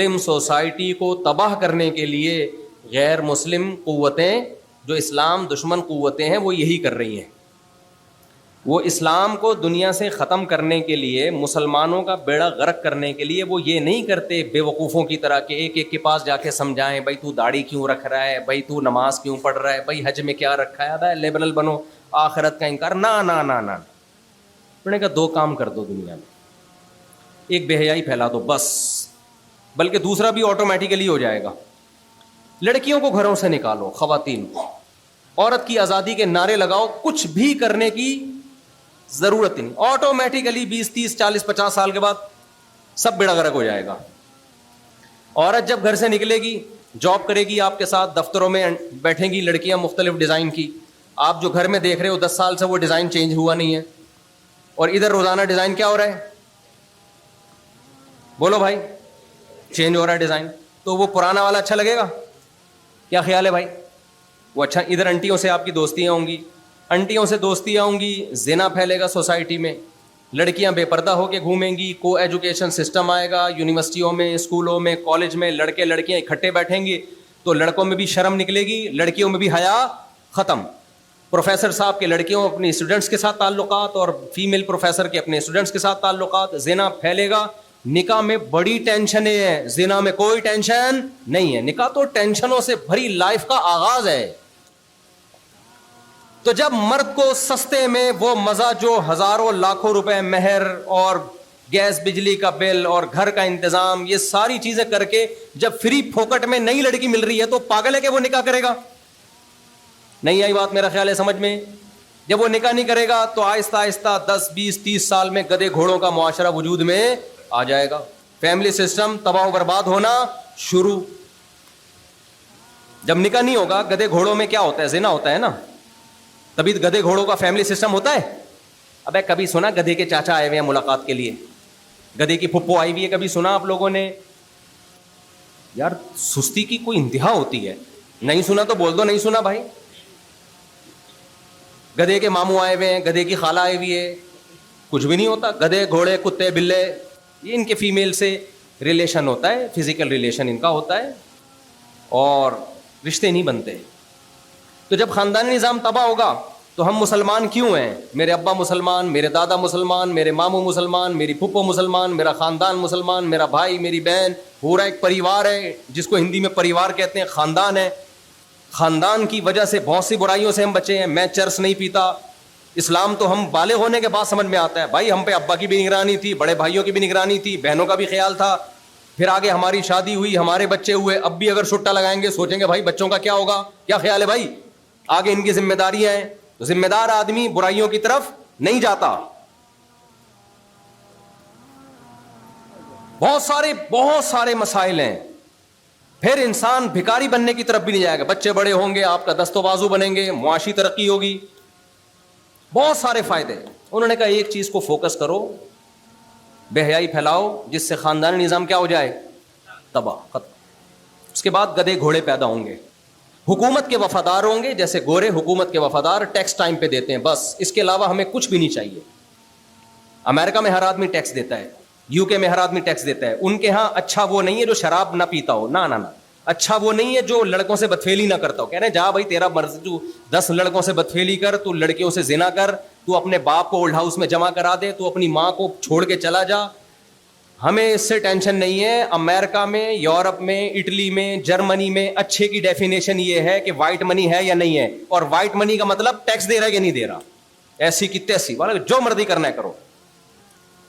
Muslim society کو تباہ کرنے کے لیے غیر مسلم قوتیں، جو اسلام دشمن قوتیں ہیں، وہ یہی کر رہی ہیں. وہ اسلام کو دنیا سے ختم کرنے کے لیے، مسلمانوں کا بیڑا غرق کرنے کے لیے وہ یہ نہیں کرتے بے وقوفوں کی طرح کہ ایک ایک کے پاس جا کے سمجھائیں، بھائی تو داڑھی کیوں رکھ رہا ہے، بھائی تو نماز کیوں پڑھ رہا ہے، بھائی حج میں کیا رکھا ہے، ابے لیبرل بنو، آخرت کا انکار. نہ نہ نہ نہ، انہوں نے کہا دو کام کر دو دنیا میں، ایک بے حیائی پھیلا دو بس، بلکہ دوسرا بھی آٹومیٹیکلی ہو جائے گا. لڑکیوں کو گھروں سے نکالو، خواتین کو، عورت کی آزادی کے نعرے لگاؤ، کچھ بھی کرنے کی ضرورت نہیں، آٹومیٹیکلی 20 30 40 50 سال کے بعد سب بیڑا غرق ہو جائے گا. عورت جب گھر سے نکلے گی، جاب کرے گی، آپ کے ساتھ دفتروں میں بیٹھیں گی لڑکیاں مختلف ڈیزائن کی، آپ جو گھر میں دیکھ رہے ہو 10 سال سے وہ ڈیزائن چینج ہوا نہیں ہے، اور ادھر روزانہ ڈیزائن کیا ہو رہا ہے، بولو بھائی، چینج ہو رہا ہے ڈیزائن. تو وہ پرانا والا اچھا لگے گا؟ کیا خیال ہے بھائی؟ وہ اچھا، ادھر انٹیوں سے آپ کی دوستیاں ہوں گی، انٹیوں سے دوستیاں ہوں گی، زنا پھیلے گا سوسائٹی میں، لڑکیاں بے پردہ ہو کے گھومیں گی، کو ایجوکیشن سسٹم آئے گا، یونیورسٹیوں میں، اسکولوں میں، کالج میں لڑکے لڑکیاں اکٹھے بیٹھیں گے تو لڑکوں میں بھی شرم نکلے گی، لڑکیوں میں بھی حیا ختم. پروفیسر صاحب کے لڑکیوں اپنی اسٹوڈنٹس کے ساتھ تعلقات، اور فیمیل پروفیسر کے اپنے اسٹوڈنٹس کے ساتھ تعلقات، زنا پھیلے گا. نکاح میں بڑی ٹینشنیں ہیں، زنا میں کوئی ٹینشن نہیں ہے. نکاح تو ٹینشنوں سے بھری لائف کا آغاز ہے. تو جب مرد کو سستے میں وہ مزہ جو ہزاروں لاکھوں روپے مہر اور گیس بجلی کا بل اور گھر کا انتظام، یہ ساری چیزیں کر کے جب فری پھوکٹ میں نئی لڑکی مل رہی ہے تو پاگل ہے کہ وہ نکاح کرے گا؟ نہیں آئی بات میرا خیال ہے سمجھ میں؟ جب وہ نکاح نہیں کرے گا تو آہستہ آہستہ 10 20 30 سال میں گدھے گھوڑوں کا معاشرہ وجود میں آ جائے گا، فیملی سسٹم تباہ و برباد ہونا شروع. جب نکاح نہیں ہوگا، گدھے گھوڑوں میں کیا ہوتا ہے؟ زنا ہوتا ہے نا، تبھی گدھے گھوڑوں کا فیملی سسٹم ہوتا ہے. ابے کبھی سنا گدھے کے چاچا آئے ہوئے ہیں ملاقات کے لیے، گدھے کی پھپھو آئی ہوئی ہے، کبھی سنا آپ لوگوں نے؟ یار سستی کی کوئی انتہا ہوتی ہے. نہیں سنا تو بول دو نہیں سنا بھائی. گدھے کے ماموں آئے ہوئے ہیں، گدھے کی خالہ آئی ہوئی ہے، کچھ بھی نہیں ہوتا. گدھے گھوڑے کتے بلے، یہ ان کے فیمیل سے ریلیشن ہوتا ہے، فزیکل ریلیشن ان کا ہوتا ہے، اور رشتے نہیں بنتے. تو جب خاندانی نظام تباہ ہوگا تو ہم مسلمان کیوں ہیں؟ میرے ابا مسلمان، میرے دادا مسلمان، میرے ماموں مسلمان، میری پھپھو مسلمان، میرا خاندان مسلمان، میرا بھائی، میری بہن، پورا ایک پریوار ہے جس کو ہندی میں پریوار کہتے ہیں، خاندان ہے. خاندان کی وجہ سے بہت سی برائیوں سے ہم بچے ہیں. میں چرس نہیں پیتا. اسلام تو ہم بالغ ہونے کے بعد سمجھ میں آتا ہے، بھائی ہم پہ ابا کی بھی نگرانی تھی، بڑے بھائیوں کی بھی نگرانی تھی، بہنوں کا بھی خیال تھا. پھر آگے ہماری شادی ہوئی، ہمارے بچے ہوئے، اب بھی اگر سٹا لگائیں گے سوچیں گے بھائی بچوں کا کیا ہوگا. کیا خیال ہے بھائی؟ آگے ان کی ذمہ داریاں ہیں. تو ذمہ دار آدمی برائیوں کی طرف نہیں جاتا. بہت سارے مسائل ہیں. پھر انسان بھکاری بننے کی طرف بھی نہیں جائے گا. بچے بڑے ہوں گے، آپ کا دست و بازو بنیں گے، معاشی ترقی ہوگی، بہت سارے فائدے. انہوں نے کہا ایک چیز کو فوکس کرو، بے حیائی پھیلاؤ، جس سے خاندانی نظام کیا ہو جائے؟ تباہ، ختم. اس کے بعد گدھے گھوڑے پیدا ہوں گے. حکومت کے وفادار ہوں گے، جیسے گورے حکومت کے وفادار، ٹیکس ٹائم پہ دیتے ہیں، بس اس کے علاوہ ہمیں کچھ بھی نہیں چاہیے. امریکہ میں ہر آدمی ٹیکس دیتا ہے، یو کے میں ہر آدمی ٹیکس دیتا ہے. ان کے ہاں اچھا وہ نہیں ہے جو شراب نہ پیتا ہو، نہ نہ نہ. اچھا وہ نہیں ہے جو لڑکوں سے بدفعلی نہ کرتا ہو. کہہ رہے ہیں جا بھائی تیرا مرضی، تو 10 لڑکوں سے بدفعلی کر، تو لڑکیوں سے زنا کر، تو اپنے باپ کو اولڈ ہاؤس میں جمع کرا دے، تو اپنی ماں کو چھوڑ کے چلا جا، ہمیں اس سے ٹینشن نہیں ہے. امریکہ میں، یورپ میں، اٹلی میں، جرمنی میں اچھے کی ڈیفینیشن یہ ہے کہ وائٹ منی ہے یا نہیں ہے، اور وائٹ منی کا مطلب ٹیکس دے رہا ہے کہ نہیں دے رہا، ایسی کی تیسی والا جو مرضی کرنا ہے کرو.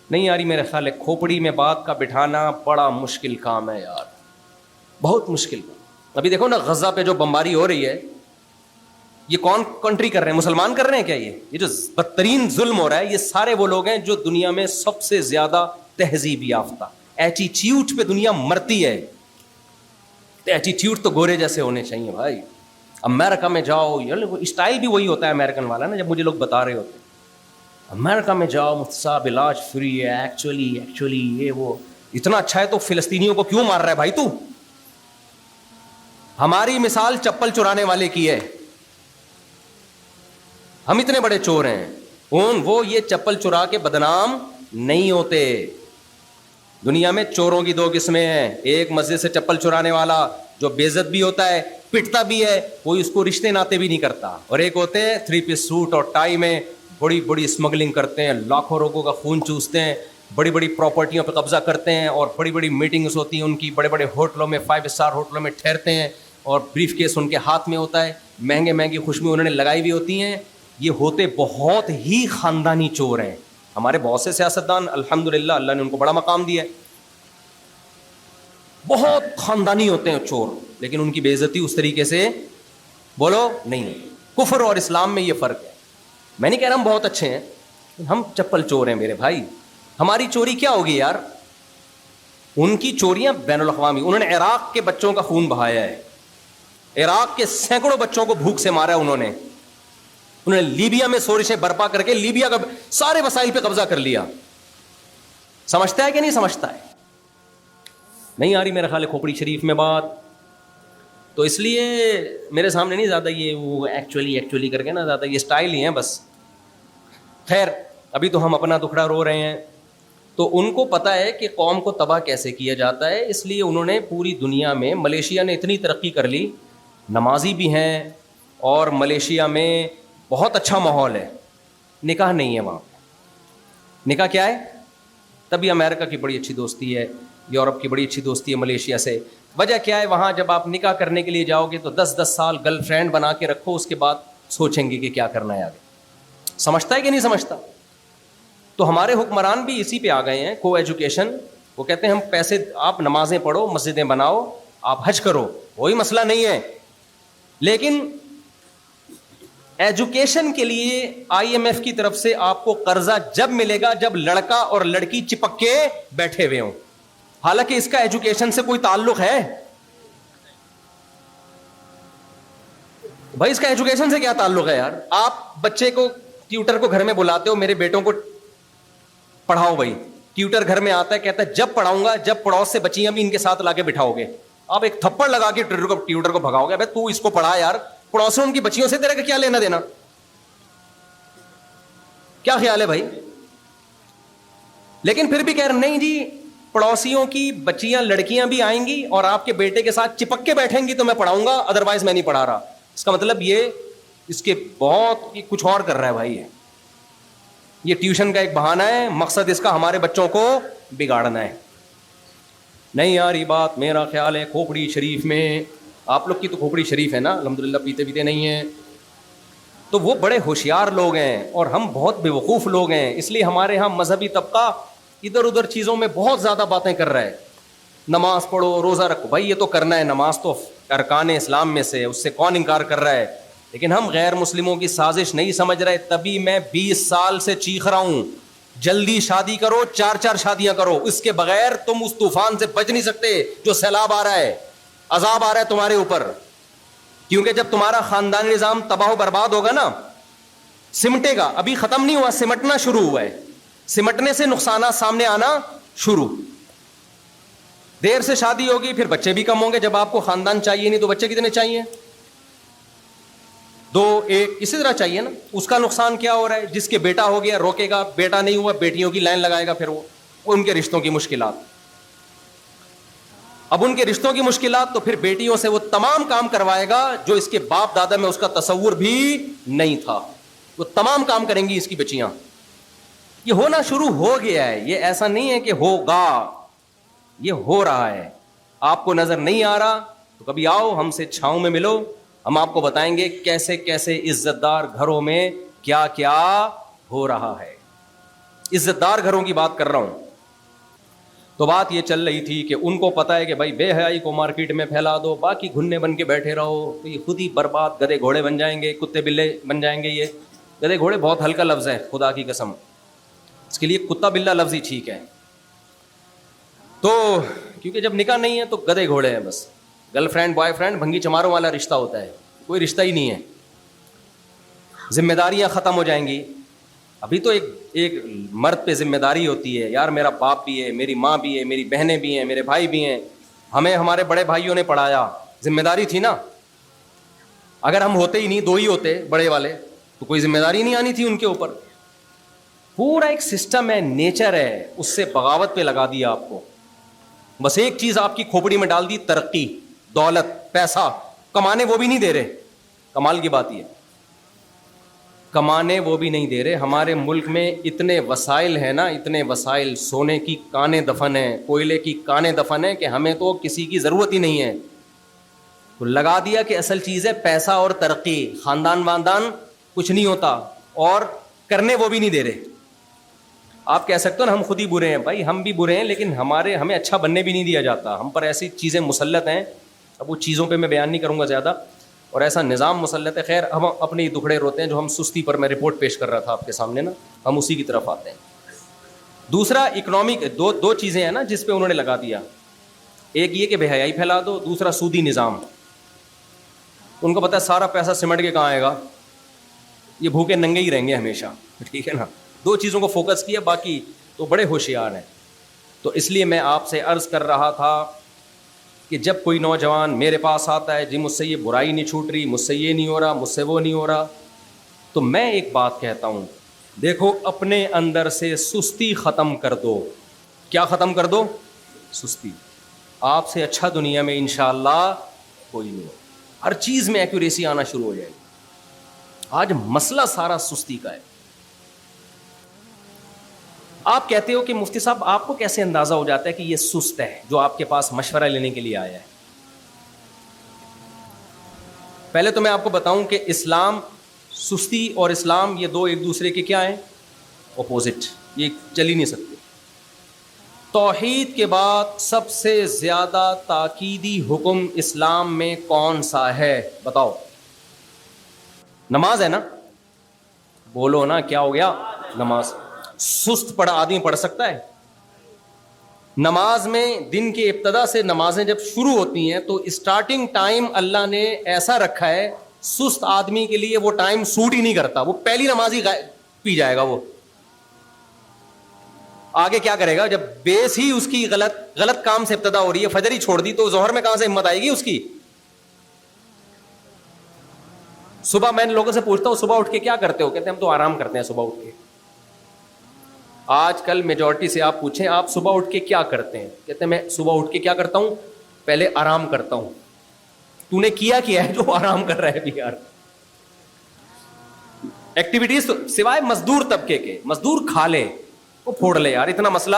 نہیں آ رہی میرے خیال ہے؟ کھوپڑی میں بات کا بٹھانا بڑا مشکل کام ہے یار، بہت مشکل. ابھی دیکھو نا غزہ پہ جو بمباری ہو رہی ہے، یہ کون کنٹری کر رہے ہیں؟ مسلمان کر رہے ہیں کیا؟ یہ جو بدترین ظلم ہو رہا ہے، یہ سارے وہ لوگ ہیں جو دنیا میں سب سے زیادہ تہذیب یافتہ، ایٹیٹیوڈ پہ دنیا مرتی ہے. ایٹیٹیوڈ تو گورے جیسے ہونے چاہیے بھائی. امریکہ میں جاؤ، اسٹائل بھی وہی ہوتا ہے امریکن والا نا. جب مجھے لوگ بتا رہے ہوتے امریکہ میں جاؤ صاحب علاج فری ہے، ایکچولی یہ وہ اتنا اچھا ہے، تو فلسطینیوں کو کیوں مار رہا ہے بھائی تو؟ ہماری مثال چپل چرانے والے کی ہے. ہم اتنے بڑے چور ہیں، وہ یہ چپل چرا کے بدنام نہیں ہوتے. دنیا میں چوروں کی دو قسمیں ہیں, ایک مسجد سے چپل چرانے والا جو بے عزت بھی ہوتا ہے, پٹتا بھی ہے, کوئی اس کو رشتے ناتے بھی نہیں کرتا, اور ایک ہوتے ہیں 3 پیس سوٹ اور ٹائی میں بڑی بڑی اسمگلنگ کرتے ہیں, لاکھوں لوگوں کا خون چوستے ہیں, بڑی بڑی پراپرٹیوں پہ قبضہ کرتے ہیں, اور بڑی بڑی میٹنگز ہوتی ہیں ان کی, بڑے بڑے ہوٹلوں میں 5 اسٹار ہوٹلوں میں ٹھہرتے ہیں, اور بریف کیس ان کے ہاتھ میں ہوتا ہے, مہنگے مہنگی خوشبو انہوں نے لگائی ہوئی ہوتی ہیں. یہ ہوتے بہت ہی خاندانی چور ہیں. ہمارے بہت سے سیاستدان الحمدللہ اللہ نے ان کو بڑا مقام دیا ہے, بہت خاندانی ہوتے ہیں چور, لیکن ان کی بے عزتی اس طریقے سے بولو نہیں. کفر اور اسلام میں یہ فرق ہے. میں نہیں کہہ رہا ہم بہت اچھے ہیں, ہم چپل چور ہیں میرے بھائی. ہماری چوری کیا ہوگی یار, ان کی چوریاں بین الاقوامی. انہوں نے عراق کے بچوں کا خون بہایا ہے, عراق کے سینکڑوں بچوں کو بھوک سے مارا ہے انہوں نے لیبیا میں سورشیں برپا کر کے لیبیا کا سارے وسائل پہ قبضہ کر لیا. سمجھتا ہے کہ نہیں سمجھتا ہے؟ نہیں آ رہی میرا خیال ہے کھوپڑی شریف میں بات, تو اس لیے میرے سامنے نہیں زیادہ یہ وہ ایکچولی کر کے نا زیادہ یہ سٹائل ہی ہیں بس. خیر ابھی تو ہم اپنا دکھڑا رو رہے ہیں. تو ان کو پتہ ہے کہ قوم کو تباہ کیسے کیا جاتا ہے, اس لیے انہوں نے پوری دنیا میں, ملیشیا نے اتنی ترقی کر لی, نمازی بھی ہیں, اور ملیشیا میں بہت اچھا ماحول ہے, نکاح نہیں ہے وہاں. نکاح کیا ہے؟ تبھی امریکہ کی بڑی اچھی دوستی ہے, یورپ کی بڑی اچھی دوستی ہے ملیشیا سے. وجہ کیا ہے, وہاں جب آپ نکاح کرنے کے لیے جاؤ گے تو 10 سال گرل فرینڈ بنا کے رکھو, اس کے بعد سوچیں گے کہ کیا کرنا ہے آگے. سمجھتا ہے کہ نہیں سمجھتا؟ تو ہمارے حکمران بھی اسی پہ آ گئے ہیں, کو ایجوکیشن. وہ کہتے ہیں ہم پیسے, آپ نمازیں پڑھو, مسجدیں بناؤ, آپ حج کرو, کوئی مسئلہ نہیں ہے, لیکن ایجوکیشن کے لیے IMF کی طرف سے آپ کو قرضہ جب ملے گا جب لڑکا اور لڑکی چپک کے بیٹھے ہوئے ہوں. حالانکہ اس کا ایجوکیشن سے کوئی تعلق ہے بھائی, اس کا ایجوکیشن سے کیا تعلق ہے یار؟ آپ بچے کو, ٹیوٹر کو گھر میں بلاتے ہو, میرے بیٹوں کو پڑھاؤ بھائی, ٹیوٹر گھر میں آتا ہے, کہتا ہے جب پڑھاؤں گا جب پڑوس سے بچیاں بھی ان کے ساتھ لا کے بٹھاؤ گے. آپ ایک تھپڑ لگا کے ٹیوٹر کو بھگاؤ گے, بھائی تو اس کو پڑھا یار, پڑوسوں ان کی بچیوں سے تیرا کا کیا لینا دینا؟ کیا خیال ہے بھائی؟ لیکن پھر بھی کہہ رہے نہیں جی, پڑوسیوں کی بچیاں لڑکیاں بھی آئیں گی اور آپ کے بیٹے کے ساتھ چپک کے بیٹھیں گی تو میں پڑھاؤں گا, ادروائز میں نہیں پڑھا رہا. اس کا مطلب یہ, اس کے بہت کچھ اور کر رہا ہے بھائی. یہ ٹیوشن کا ایک بہانہ ہے, مقصد اس کا ہمارے بچوں کو بگاڑنا ہے. نہیں یار یہ بات میرا خیال ہے کھوپڑی شریف میں, آپ لوگ کی تو کھوپڑی شریف ہے نا الحمدللہ, پیتے پیتے نہیں ہیں, تو وہ بڑے ہوشیار لوگ ہیں اور ہم بہت بے وقوف لوگ ہیں. اس لیے ہمارے یہاں مذہبی طبقہ ادھر ادھر چیزوں میں بہت زیادہ باتیں کر رہا ہے. نماز پڑھو, روزہ رکھو, بھائی یہ تو کرنا ہے, نماز تو ارکان اسلام میں سے, اس سے کون انکار کر رہا ہے, لیکن ہم غیر مسلموں کی سازش نہیں سمجھ رہے. تبھی میں 20 سال سے چیخ رہا ہوں جلدی شادی کرو, 4 شادیاں کرو, اس کے بغیر تم اس طوفان سے بچ نہیں سکتے جو سیلاب آ رہا ہے, عذاب آ رہا ہے تمہارے اوپر. کیونکہ جب تمہارا خاندانی نظام تباہ و برباد ہوگا نا, سمٹے گا, ابھی ختم نہیں ہوا, سمٹنا شروع ہوا ہے, سمٹنے سے نقصانات سامنے آنا شروع. دیر سے شادی ہوگی, پھر بچے بھی کم ہوں گے. جب آپ کو خاندان چاہیے نہیں تو بچے کتنے چاہیے؟ 2 1 اسی طرح چاہیے نا. اس کا نقصان کیا ہو رہا ہے, جس کے بیٹا ہو گیا روکے گا, بیٹا نہیں ہوا بیٹیوں کی لائن لگائے گا, پھر وہ ان کے رشتوں کی مشکلات. اب ان کے رشتوں کی مشکلات, تو پھر بیٹیوں سے وہ تمام کام کروائے گا جو اس کے باپ دادا میں اس کا تصور بھی نہیں تھا. وہ تمام کام کریں گی اس کی بچیاں. یہ ہونا شروع ہو گیا ہے, یہ ایسا نہیں ہے کہ ہوگا, یہ ہو رہا ہے. آپ کو نظر نہیں آ رہا تو کبھی آؤ ہم سے چھاؤں میں ملو, ہم آپ کو بتائیں گے کیسے کیسے عزت دار گھروں میں کیا کیا ہو رہا ہے. عزت دار گھروں کی بات کر رہا ہوں. تو بات یہ چل رہی تھی کہ ان کو پتا ہے کہ بھائی بے حیائی کو مارکیٹ میں پھیلا دو, باقی گھنے بن کے بیٹھے رہو تو یہ خود ہی برباد, گدھے گھوڑے بن جائیں گے, کتے بلے بن جائیں گے. یہ گدھے گھوڑے بہت ہلکا لفظ ہے, خدا کی قسم, اس کے لیے کتا بلا لفظ ہی ٹھیک ہے. تو کیونکہ جب نکاح نہیں ہے تو گدھے گھوڑے ہیں بس, گرل فرینڈ بوائے فرینڈ بھنگی چماروں والا رشتہ ہوتا ہے, کوئی رشتہ ہی نہیں ہے. ذمہ داریاں ختم ہو جائیں گی. ابھی تو ایک مرد پہ ذمہ داری ہوتی ہے, یار میرا باپ بھی ہے, میری ماں بھی ہے, میری بہنیں بھی ہیں, میرے بھائی بھی ہیں, ہمیں ہمارے بڑے بھائیوں نے پڑھایا, ذمہ داری تھی نا. اگر ہم ہوتے ہی نہیں, 2 ہی ہوتے بڑے والے, تو کوئی ذمہ داری نہیں آنی تھی ان کے اوپر. پورا ایک سسٹم ہے, نیچر ہے, اس سے بغاوت پہ لگا دیا آپ کو. بس ایک چیز آپ کی کھوپڑی میں ڈال دی, ترقی, دولت, پیسہ. کمانے وہ بھی نہیں دے رہے. کمال کی بات یہ, کمانے وہ بھی نہیں دے رہے. ہمارے ملک میں اتنے وسائل ہیں نا, اتنے وسائل, سونے کی کانیں دفن ہیں, کوئلے کی کانیں دفن ہیں, کہ ہمیں تو کسی کی ضرورت ہی نہیں ہے. تو لگا دیا کہ اصل چیز ہے پیسہ اور ترقی, خاندان واندان کچھ نہیں ہوتا, اور کرنے وہ بھی نہیں دے رہے. آپ کہہ سکتے ہو نا ہم خود ہی برے ہیں. بھائی ہم بھی برے ہیں, لیکن ہمیں اچھا بننے بھی نہیں دیا جاتا. ہم پر ایسی چیزیں مسلط ہیں, اب وہ چیزوں پہ میں بیان نہیں کروں گا زیادہ, اور ایسا نظام مسلط ہے. خیر, ہم اپنے ہی دکھڑے روتے ہیں جو ہم سستی پر, میں رپورٹ پیش کر رہا تھا آپ کے سامنے نا, ہم اسی کی طرف آتے ہیں. دوسرا اکنامک, دو چیزیں ہیں نا جس پہ انہوں نے لگا دیا. ایک یہ کہ بے حیائی پھیلا دو, دوسرا سودی نظام. ان کو پتا ہے سارا پیسہ سمٹ کے کہاں آئے گا, یہ بھوکے ننگے ہی رہیں گے ہمیشہ. ٹھیک ہے نا, دو چیزوں کو فوکس کیا, باقی تو بڑے ہوشیار ہیں. تو اس لیے میں آپ سے عرض کر رہا تھا کہ جب کوئی نوجوان میرے پاس آتا ہے, جی مجھ سے یہ برائی نہیں چھوٹ رہی, مجھ سے یہ نہیں ہو رہا, مجھ سے وہ نہیں ہو رہا, تو میں ایک بات کہتا ہوں, دیکھو اپنے اندر سے سستی ختم کر دو. کیا ختم کر دو؟ سستی. آپ سے اچھا دنیا میں انشاءاللہ کوئی نہیں ہو. ہر چیز میں ایکوریسی آنا شروع ہو جائے گی. آج مسئلہ سارا سستی کا ہے. آپ کہتے ہو کہ مفتی صاحب آپ کو کیسے اندازہ ہو جاتا ہے کہ یہ سست ہے جو آپ کے پاس مشورہ لینے کے لیے آیا ہے؟ پہلے تو میں آپ کو بتاؤں کہ اسلام, سستی اور اسلام یہ دو ایک دوسرے کے کیا ہیں؟ اپوزٹ. یہ چل ہی نہیں سکتے. توحید کے بعد سب سے زیادہ تاکیدی حکم اسلام میں کون سا ہے؟ بتاؤ. نماز ہے نا؟ بولو نا, کیا ہو گیا؟ نماز. سست پڑا آدمی پڑھ سکتا ہے؟ نماز میں دن کی ابتدا سے نمازیں جب شروع ہوتی ہیں تو اسٹارٹنگ ٹائم اللہ نے ایسا رکھا ہے, سست آدمی کے لیے وہ ٹائم سوٹ ہی نہیں کرتا. وہ پہلی نماز ہی پی جائے گا. وہ آگے کیا کرے گا جب بیس ہی اس کی غلط کام سے ابتدا ہو رہی ہے, فجر ہی چھوڑ دی, تو ظہر میں کہاں سے ہمت آئے گی اس کی؟ صبح میں لوگوں سے پوچھتا ہوں صبح اٹھ کے کیا کرتے ہو؟ کہتے ہیں ہم تو آرام کرتے ہیں صبح اٹھ کے. آج کل میجورٹی سے آپ پوچھیں آپ صبح اٹھ کے کیا کرتے ہیں, کہتے ہیں میں صبح اٹھ کے کیا کرتا ہوں, پہلے آرام کرتا ہوں. تو نے کیا ہے جو آرام کر رہا ہے بھی یار؟ ایکٹیویٹیز سوائے مزدور طبقے کے, مزدور کھا لے وہ پھوڑ لے یار, اتنا مسئلہ.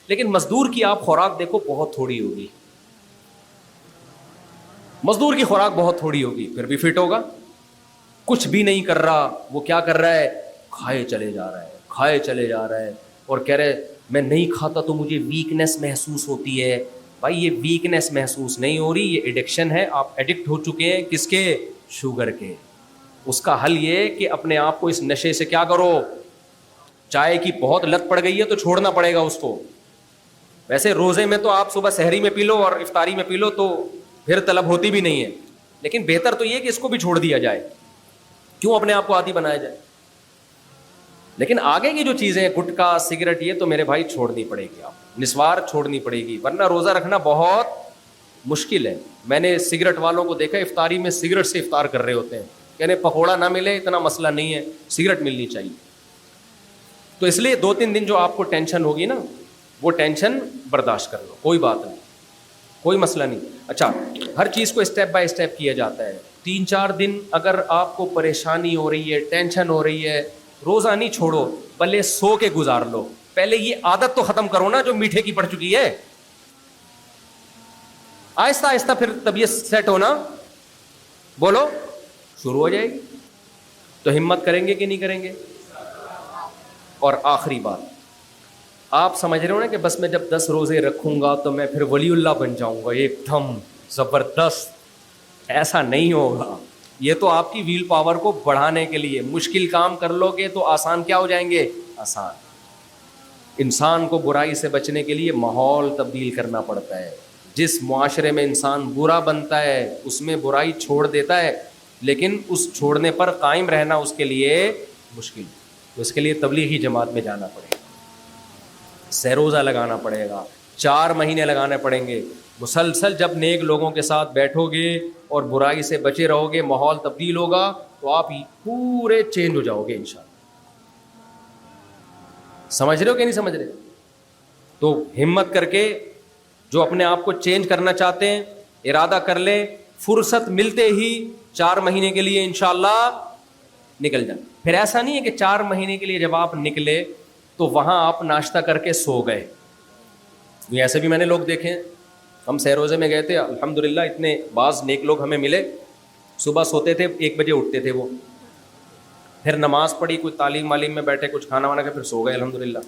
لیکن مزدور کی آپ خوراک دیکھو بہت تھوڑی ہوگی, مزدور کی خوراک بہت تھوڑی ہوگی, پھر بھی فٹ ہوگا. کچھ بھی نہیں کر رہا, وہ کیا کر رہا ہے؟ کھائے چلے جا رہا ہے, کھائے چلے جا رہا ہے, اور کہہ رہے میں نہیں کھاتا تو مجھے ویکنیس محسوس ہوتی ہے. بھائی یہ ویکنیس محسوس نہیں ہو رہی, یہ ایڈکشن ہے. آپ ایڈکٹ ہو چکے ہیں کس کے؟ شوگر کے. اس کا حل یہ کہ اپنے آپ کو اس نشے سے کیا کرو, چائے کی بہت لت پڑ گئی ہے تو چھوڑنا پڑے گا اس کو. ویسے روزے میں تو آپ صبح سحری میں پی لو اور افطاری میں پی لو تو پھر طلب ہوتی بھی نہیں ہے, لیکن بہتر تو یہ کہ اس کو بھی چھوڑ دیا جائے. کیوں اپنے آپ کو عادی بنایا جائے؟ لیکن آگے کی جو چیزیں گٹکا, سگریٹ, یہ تو میرے بھائی چھوڑنی پڑے گی. آپ نسوار چھوڑنی پڑے گی, ورنہ روزہ رکھنا بہت مشکل ہے. میں نے سگریٹ والوں کو دیکھا افطاری میں سگریٹ سے افطار کر رہے ہوتے ہیں. کہنے پکوڑا نہ ملے اتنا مسئلہ نہیں ہے, سگریٹ ملنی چاہیے. تو اس لیے 2-3 دن جو آپ کو ٹینشن ہوگی نا, وہ ٹینشن برداشت کر لو, کوئی بات نہیں, کوئی مسئلہ نہیں. اچھا, ہر چیز کو اسٹیپ بائی اسٹیپ کیا جاتا ہے. 3-4 دن اگر آپ کو پریشانی ہو رہی ہے, ٹینشن ہو رہی ہے, روزہ نہیں چھوڑو, بھلے سو کے گزار لو. پہلے یہ عادت تو ختم کرو نا جو میٹھے کی پڑ چکی ہے. آہستہ آہستہ پھر طبیعت سیٹ ہونا, بولو, شروع ہو جائے گی. تو ہمت کریں گے کہ نہیں کریں گے؟ اور آخری بات, آپ سمجھ رہے ہو نا کہ بس میں جب 10 روزے رکھوں گا تو میں پھر ولی اللہ بن جاؤں گا ایک دم زبردست. ایسا نہیں ہوگا. یہ تو آپ کی ویل پاور کو بڑھانے کے لیے, مشکل کام کر لو گے تو آسان کیا ہو جائیں گے؟ آسان. انسان کو برائی سے بچنے کے لیے ماحول تبدیل کرنا پڑتا ہے. جس معاشرے میں انسان برا بنتا ہے اس میں برائی چھوڑ دیتا ہے, لیکن اس چھوڑنے پر قائم رہنا اس کے لیے مشکل. تو اس کے لیے تبلیغی جماعت میں جانا پڑے گا, سہروزہ لگانا پڑے گا, 4 مہینے لگانے پڑیں گے. مسلسل جب نیک لوگوں کے ساتھ بیٹھو گے اور برائی سے بچے رہو گے, ماحول تبدیل ہوگا تو آپ ہی پورے چینج ہو جاؤ گے انشاءاللہ. سمجھ رہے ہو کہ نہیں سمجھ رہے؟ تو ہمت کر کے جو اپنے آپ کو چینج کرنا چاہتے ہیں ارادہ کر لیں, فرصت ملتے ہی 4 مہینے کے لیے انشاءاللہ نکل جائیں. پھر ایسا نہیں ہے کہ 4 مہینے کے لیے جب آپ نکلے تو وہاں آپ ناشتہ کر کے سو گئے. یہ ایسے بھی میں نے لوگ دیکھے ہیں. ہم سہ روزے میں گئے تھے, الحمدللہ اتنے بعض نیک لوگ ہمیں ملے, صبح سوتے تھے 1 بجے اٹھتے تھے وہ, پھر نماز پڑھی, کچھ تعلیم والیم میں بیٹھے, کچھ کھانا وانا کے پھر سو گئے الحمدللہ.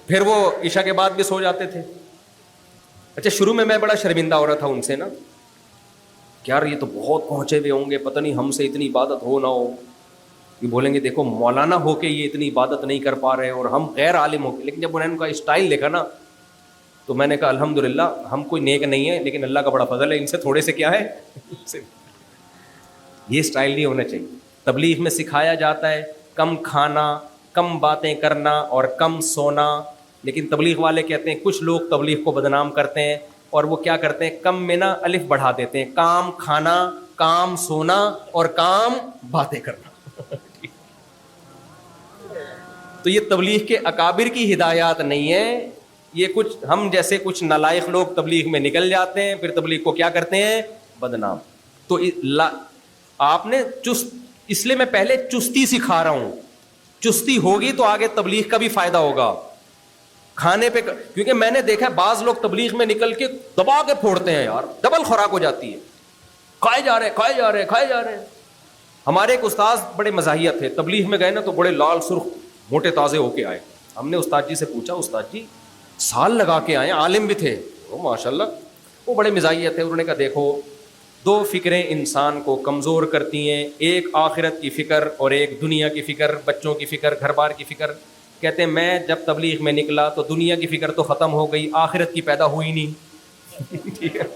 پھر وہ عشاء کے بعد بھی سو جاتے تھے. اچھا شروع میں بڑا شرمندہ ہو رہا تھا ان سے نا, کہ یار یہ تو بہت پہنچے ہوئے ہوں گے, پتہ نہیں ہم سے اتنی عبادت ہو نہ ہو. یہ بولیں گے دیکھو مولانا ہو کے یہ اتنی عبادت نہیں کر پا رہے اور ہم غیر عالم ہو کے. لیکن جب انہوں نے ان کا اسٹائل دیکھا نا تو میں نے کہا الحمدللہ ہم کوئی نیک نہیں ہے, لیکن اللہ کا بڑا فضل ہے, ان سے تھوڑے سے کیا ہے یہ اسٹائل نہیں ہونا چاہیے. تبلیغ میں سکھایا جاتا ہے کم کھانا, کم باتیں کرنا اور کم سونا, لیکن تبلیغ والے کہتے ہیں, کچھ لوگ تبلیغ کو بدنام کرتے ہیں اور وہ کیا کرتے ہیں کم میں نا الف بڑھا دیتے ہیں, کام کھانا, کام سونا اور کام باتیں کرنا. تو یہ تبلیغ کے اکابر کی ہدایات نہیں ہے, یہ کچھ ہم جیسے کچھ نالائق لوگ تبلیغ میں نکل جاتے ہیں, پھر تبلیغ کو کیا کرتے ہیں بدنام. تو آپ نے چست, اس لیے میں پہلے چستی سکھا رہا ہوں, چستی ہوگی تو آگے تبلیغ کا بھی فائدہ ہوگا. کھانے پہ, کیونکہ میں نے دیکھا بعض لوگ تبلیغ میں نکل کے دبا کے پھوڑتے ہیں یار, ڈبل خوراک ہو جاتی ہے, کھائے جا رہے ہیں. ہمارے ایک استاذ بڑے مزاحیہ تھے, تبلیغ میں گئے نا تو بڑے لال سرخ موٹے تازے ہو کے آئے. ہم نے استاد جی سے پوچھا, استاد جی سال لگا کے آئے, عالم بھی تھے وہ ماشاء اللہ, وہ بڑے مزاحیہ تھے. انہوں نے کہا دیکھو 2 فکریں انسان کو کمزور کرتی ہیں, ایک آخرت کی فکر اور ایک دنیا کی فکر, بچوں کی فکر, گھر بار کی فکر. کہتے ہیں میں جب تبلیغ میں نکلا تو دنیا کی فکر تو ختم ہو گئی, آخرت کی پیدا ہوئی نہیں. ٹھیک ہے,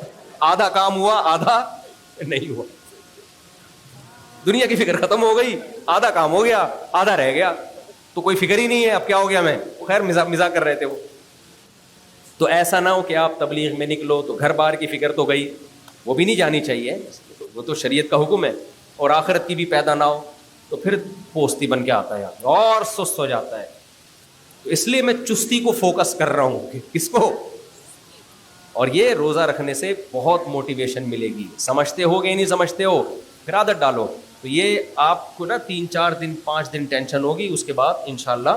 آدھا کام ہوا آدھا نہیں ہوا. دنیا کی فکر ختم ہو گئی, آدھا کام ہو گیا آدھا رہ گیا, تو کوئی فکر ہی نہیں ہے. اب کیا ہو گیا, میں خیر مزاق کر رہے تھے وہ. تو ایسا نہ ہو کہ آپ تبلیغ میں نکلو تو گھر بار کی فکر تو گئی, وہ بھی نہیں جانی چاہیے, وہ تو شریعت کا حکم ہے, اور آخرت کی بھی پیدا نہ ہو تو پھر پوستی بن کے آتا ہے اور سست ہو جاتا ہے. تو اس لیے میں چستی کو فوکس کر رہا ہوں. کس کو؟ اور یہ روزہ رکھنے سے بہت موٹیویشن ملے گی. سمجھتے ہو کہ نہیں سمجھتے ہو, پھر عادت ڈالو. تو یہ آپ کو نا 3-4 دن 5 دن ٹینشن ہوگی, اس کے بعد انشاءاللہ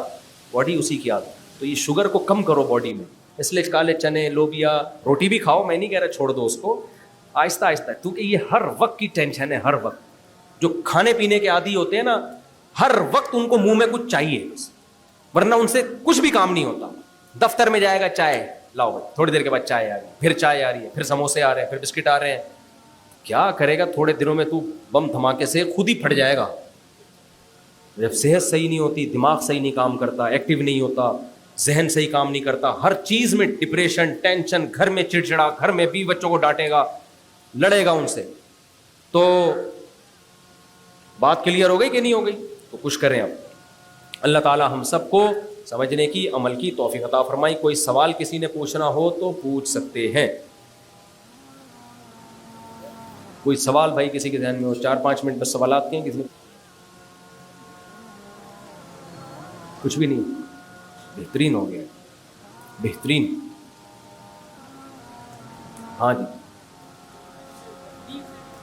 باڈی اسی کی عادت. تو یہ شوگر کو کم کرو باڈی میں, اس لیے کالے چنے, لوبیا, روٹی بھی کھاؤ, میں نہیں کہہ رہا چھوڑ دو اس کو, آہستہ آہستہ, کیونکہ یہ ہر وقت کی ٹینشن ہے. ہر وقت جو کھانے پینے کے عادی ہوتے ہیں نا, ہر وقت ان کو منہ میں کچھ چاہیے, ورنہ ان سے کچھ بھی کام نہیں ہوتا. دفتر میں جائے گا, چائے لاؤ بھائی, تھوڑی دیر کے بعد چائے آ گئی, پھر چائے آ رہی ہے, پھر سموسے آ رہے ہیں, پھر بسکٹ آ رہے ہیں. کیا کرے گا تھوڑے دنوں میں, تو بم دھماکے سے خود ہی پھٹ جائے گا. جب صحت صحیح نہیں ہوتی, دماغ صحیح نہیں کام کرتا, ایکٹیو نہیں ہوتا, ذہن صحیح کام نہیں کرتا, ہر چیز میں ڈپریشن, ٹینشن, گھر میں چڑچڑا, گھر میں بھی بچوں کو ڈانٹے گا, لڑے گا ان سے. تو بات کلیئر ہو گئی کہ نہیں ہو گئی؟ تو کچھ کریں اب. اللہ تعالیٰ ہم سب کو سمجھنے کی, عمل کی توفیق عطا فرمائی. کوئی سوال کسی نے پوچھنا ہو تو پوچھ سکتے ہیں. کوئی سوال بھائی کسی کے ذہن میں ہو, 4-5 منٹ بس سوالات کے ہیں. کسی نے کچھ بھی نہیں؟ بہترین ہو گیا, بہترین. ہاں جی,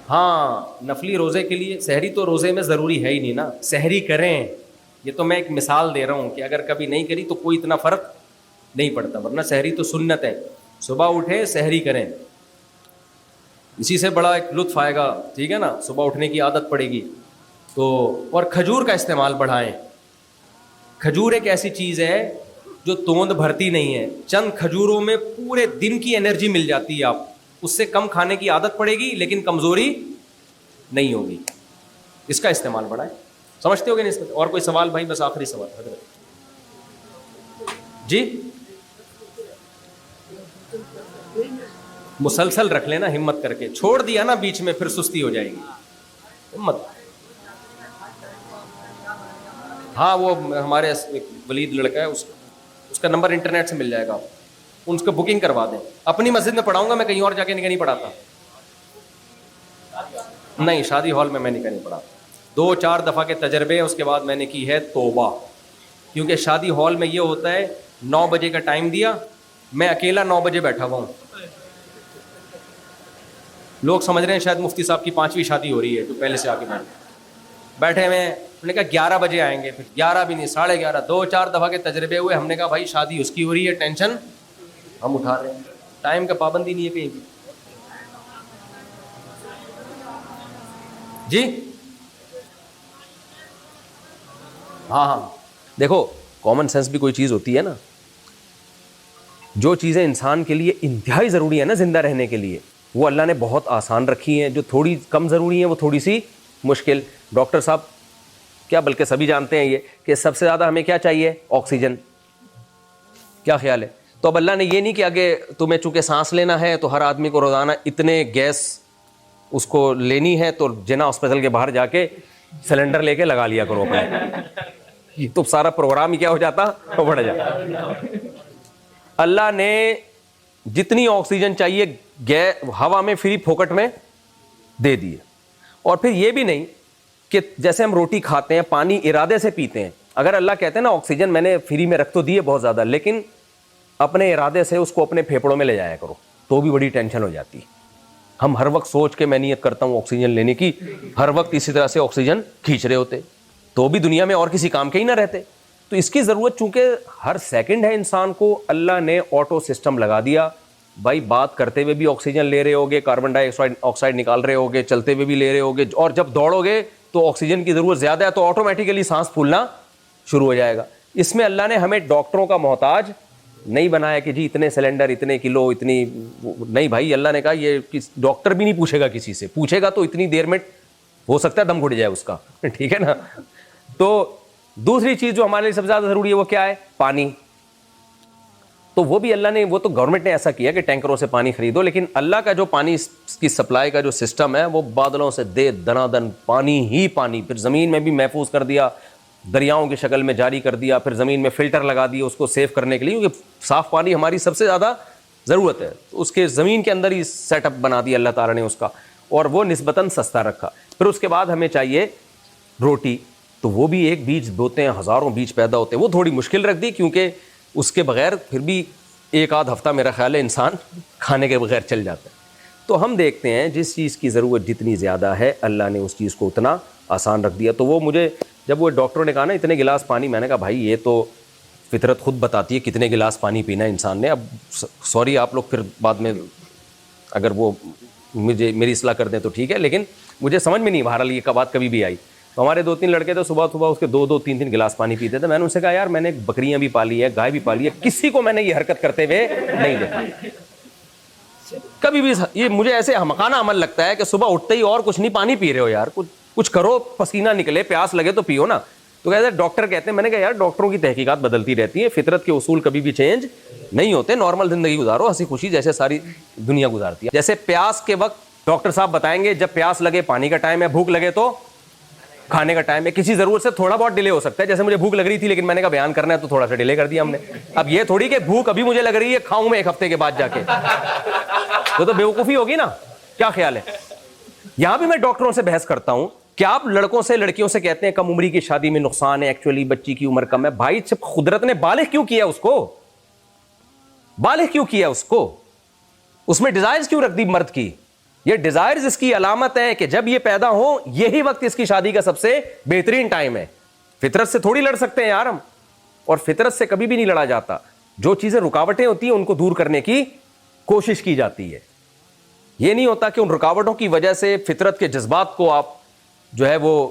ہاں نفلی روزے کے لیے سحری تو روزے میں ضروری ہے ہی نہیں نا, سحری کریں. یہ تو میں ایک مثال دے رہا ہوں کہ اگر کبھی نہیں کری تو کوئی اتنا فرق نہیں پڑتا, ورنہ سحری تو سنت ہے. صبح اٹھے سحری کریں, اسی سے بڑا ایک لطف آئے گا. ٹھیک ہے نا, صبح اٹھنے کی عادت پڑے گی تو. اور کھجور کا استعمال بڑھائیں. کھجور ایک ایسی چیز ہے جو توند بھرتی نہیں ہے, چند کھجوروں میں پورے دن کی انرجی مل جاتی ہے. آپ اس سے کم کھانے کی عادت پڑے گی لیکن کمزوری نہیں ہوگی. اس کا استعمال بڑھائیں. سمجھتے ہو گے نہیں؟ اور کوئی سوال بھائی؟ بس آخری سوال حضرت جی. مسلسل رکھ لینا, ہمت کر کے. چھوڑ دیا نا بیچ میں پھر سستی ہو جائے گی. ہمت. ہاں وہ ہمارے ولید لڑکا ہے, اس کا نمبر انٹرنیٹ سے مل جائے گا, ان کو بکنگ کروا دیں. اپنی مسجد میں پڑھاؤں گا میں, کہیں اور جا کے نہیں پڑھاتا. نہیں, شادی ہال میں نہیں پڑھاتا. 2-4 دفعہ کے تجربے ہیں, اس کے بعد میں نے کی ہے توبہ. کیونکہ شادی ہال میں یہ ہوتا ہے 9 بجے کا ٹائم دیا, میں اکیلا 9 بجے بیٹھا ہوا ہوں. لوگ سمجھ رہے ہیں شاید مفتی صاحب کی 5ویں شادی ہو رہی ہے, تو پہلے سے آ کے بیٹھے ہوئے ہیں. ہم نے کہا 11 بجے آئیں گے, پھر 11 بھی نہیں, 11:30, 2-4 دفعہ کے تجربے ہوئے. ہم نے کہا بھائی شادی اس کی ہو رہی ہے, ٹینشن ہم اٹھا رہے ہیں. ٹائم کا پابندی نہیں ہے کہیں بھی. جی ہاں دیکھو کامن سینس بھی کوئی چیز ہوتی ہے نا. جو چیزیں انسان کے لیے انتہائی ضروری ہے نا زندہ رہنے کے لیے, وہ اللہ نے بہت آسان رکھی ہیں. جو تھوڑی کم ضروری ہیں وہ تھوڑی سی مشکل. ڈاکٹر صاحب کیا, بلکہ سبھی جانتے ہیں یہ کہ سب سے زیادہ ہمیں کیا چاہیے, آکسیجن. کیا خیال ہے؟ تو اب اللہ نے یہ نہیں کیا کہ تمہیں چونکہ سانس لینا ہے تو ہر آدمی کو روزانہ اتنے گیس اس کو لینی ہے, تو جنا ہاسپٹل کے باہر جا کے سلنڈر لے کے لگا لیا کرو اپنے. تو سارا پروگرام ہی کیا ہو جاتا, بڑھ جاتا. اللہ نے جتنی آکسیجن چاہیے ہوا میں فری پھوکٹ میں دے دیے. اور پھر یہ بھی نہیں کہ جیسے ہم روٹی کھاتے ہیں پانی ارادے سے پیتے ہیں. اگر اللہ کہتے ہیں نا آکسیجن میں نے فری میں رکھ تو دی ہے بہت زیادہ, لیکن اپنے ارادے سے اس کو اپنے پھیپڑوں میں لے جایا کرو, تو بھی بڑی ٹینشن ہو جاتی. ہم ہر وقت سوچ کے میں نیت کرتا ہوں آکسیجن لینے کی, ہر وقت اسی طرح سے آکسیجن کھینچ رہے ہوتے, تو بھی دنیا میں اور کسی کام کے ہی نہ رہتے. تو اس کی ضرورت چونکہ ہر سیکنڈ ہے انسان کو, اللہ نے آٹو سسٹم لگا دیا. بھائی بات کرتے ہوئے بھی آکسیجن لے رہے ہوگے, کاربن ڈائی آکسائڈ نکال رہے ہوگے, چلتے ہوئے بھی لے رہے ہوگے, اور جب دوڑو گے تو آکسیجن کی ضرورت زیادہ ہے تو آٹومیٹیکلی سانس پھولنا شروع ہو جائے گا. اس میں اللہ نے ہمیں ڈاکٹروں کا محتاج نہیں بنایا کہ جی اتنے سلنڈر, اتنے کلو, اتنی نہیں. بھائی اللہ نے کہا یہ ڈاکٹر بھی نہیں پوچھے گا کسی سے, پوچھے گا تو اتنی دیر میں ہو سکتا ہے دم گھٹ جائے اس کا. ٹھیک ہے نا. تو دوسری چیز جو ہمارے لیے سب سے زیادہ ضروری ہے وہ کیا ہے, پانی. تو وہ بھی اللہ نے, وہ تو گورنمنٹ نے ایسا کیا کہ ٹینکروں سے پانی خریدو, لیکن اللہ کا جو پانی کی سپلائی کا جو سسٹم ہے وہ بادلوں سے دے دنا دن پانی ہی پانی, پھر زمین میں بھی محفوظ کر دیا, دریاؤں کی شکل میں جاری کر دیا, پھر زمین میں فلٹر لگا دیا اس کو سیو کرنے کے لیے, کیونکہ صاف پانی ہماری سب سے زیادہ ضرورت ہے. اس کے زمین کے اندر ہی سیٹ اپ بنا دیا اللہ تعالیٰ نے اس کا, اور وہ نسبتاً سستا رکھا. پھر اس کے بعد ہمیں چاہیے روٹی, تو وہ بھی ایک بیج بوتے ہیں, ہزاروں بیج پیدا ہوتے ہیں, وہ تھوڑی مشکل رکھ دی, کیونکہ اس کے بغیر پھر بھی ایک آدھ ہفتہ میرا خیال ہے انسان کھانے کے بغیر چل جاتا ہے. تو ہم دیکھتے ہیں جس چیز کی ضرورت جتنی زیادہ ہے اللہ نے اس چیز کو اتنا آسان رکھ دیا. تو وہ مجھے جب وہ ڈاکٹروں نے کہا نا اتنے گلاس پانی, میں نے کہا بھائی یہ تو فطرت خود بتاتی ہے کتنے گلاس پانی پینا انسان نے. اب سوری آپ لوگ پھر بعد میں اگر وہ میری اصلاح کر دیں تو ٹھیک ہے, لیکن مجھے سمجھ میں نہیں بہرحال یہ بات کبھی بھی آئی. تو ہمارے 2-3 لڑکے تھے صبح اس کے 2-2, 3-3 گلاس پانی پیتے تھے. میں نے ان سے کہا یار میں نے بکریاں بھی پالی ہے, گائے بھی پالی ہے, کسی کو میں نے یہ حرکت کرتے ہوئے نہیں دیکھا کبھی بھی. یہ مجھے ایسے احمقانہ عمل لگتا ہے کہ صبح اٹھتے ہی اور کچھ نہیں پانی پی رہے ہو یار, کچھ کرو, پسینہ نکلے, پیاس لگے تو پیو نا. تو کہتے ہیں ڈاکٹر کہتے ہیں, میں نے کہا یار ڈاکٹروں کی تحقیقات بدلتی رہتی ہیں, فطرت کے اصول کبھی بھی چینج نہیں ہوتے. نارمل زندگی گزارو ہنسی خوشی جیسے ساری دنیا گزارتی ہے. جیسے پیاس کے وقت ڈاکٹر صاحب بتائیں گے جب پیاس لگے پانی کا ٹائم ہے, بھوک لگے تو کھانے کا ٹائم ہے. کسی ضرورت سے تھوڑا بہت ڈیلے ہو سکتا ہے, جیسے مجھے بھوک لگ رہی تھی لیکن میں نے کہا بیان کرنا ہے تو تھوڑا سا ڈیلے کر دیا ہم نے. اب یہ تھوڑی کہ بھوک ابھی مجھے لگ رہی ہے کھاؤں میں 1 ہفتے کے بعد جا کے, تو بیوقوفی ہوگی نا. کیا خیال ہے؟ یہاں بھی میں ڈاکٹروں سے بحث کرتا ہوں کہ آپ لڑکوں سے لڑکیوں سے کہتے ہیں کم عمری کی شادی میں نقصان ہے, ایکچولی بچی کی عمر کم ہے. بھائی جب قدرت نے بالغ کیوں کیا اس کو, بالغ کیوں کیا اس کو, اس میں ڈیزائرز کیوں رکھ دی مرد کی. یہ ڈیزائرز اس کی علامت ہے کہ جب یہ پیدا ہو یہی وقت اس کی شادی کا سب سے بہترین ٹائم ہے. فطرت سے تھوڑی لڑ سکتے ہیں یار ہم, اور فطرت سے کبھی بھی نہیں لڑا جاتا. جو چیزیں رکاوٹیں ہوتی ہیں ان کو دور کرنے کی کوشش کی جاتی ہے. یہ نہیں ہوتا کہ ان رکاوٹوں کی وجہ سے فطرت کے جذبات کو آپ جو ہے وہ